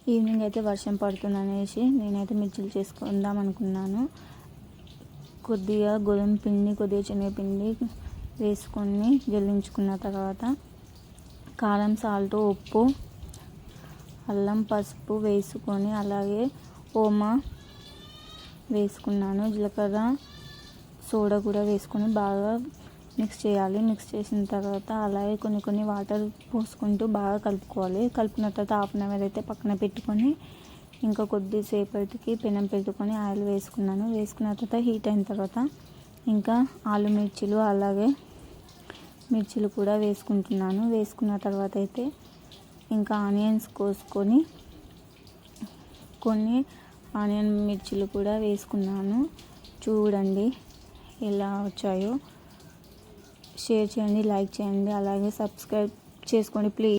Evening అయితే వర్షం పడుతుందనేసి నేనైతే మిర్చిలు చేసుకుందాం అనుకున్నాను. కొద్దిగా గోధుమ పిండి, కొద్దిగా శనగపిండి వేసుకొని జల్లించుకున్న తర్వాత కారం, సాల్ట్, ఉప్పు, అల్లం, పసుపు వేసుకొని అలాగే ఓమా వేసుకున్నాను. జీలకర్ర, సోడా కూడా వేసుకొని బాగా మిక్స్ చేయాలి. మిక్స్ చేసిన తర్వాత అలాగే కొన్ని వాటర్ పోసుకుంటూ బాగా కలుపుకోవాలి. కలుపుకున్న తర్వాత హాఫ్ అన్ అవర్ అయితే పక్కన పెట్టుకొని ఇంకా కొద్దిసేపటికి పెనం పెట్టుకొని ఆయిల్ వేసుకున్నాను. వేసుకున్న తర్వాత హీట్ అయిన తర్వాత ఇంకా ఆలు మిర్చిలు అలాగే మిర్చిలు కూడా వేసుకుంటున్నాను. వేసుకున్న తర్వాత అయితే ఇంకా ఆనియన్స్ కోసుకొని కొన్ని ఆనియన్ మిర్చిలు కూడా వేసుకున్నాను. చూడండి ఎలా వచ్చాయో. షేర్ చేయండి, లైక్ చేయండి, అలాగే సబ్స్క్రైబ్ చేసుకోండి ప్లీజ్.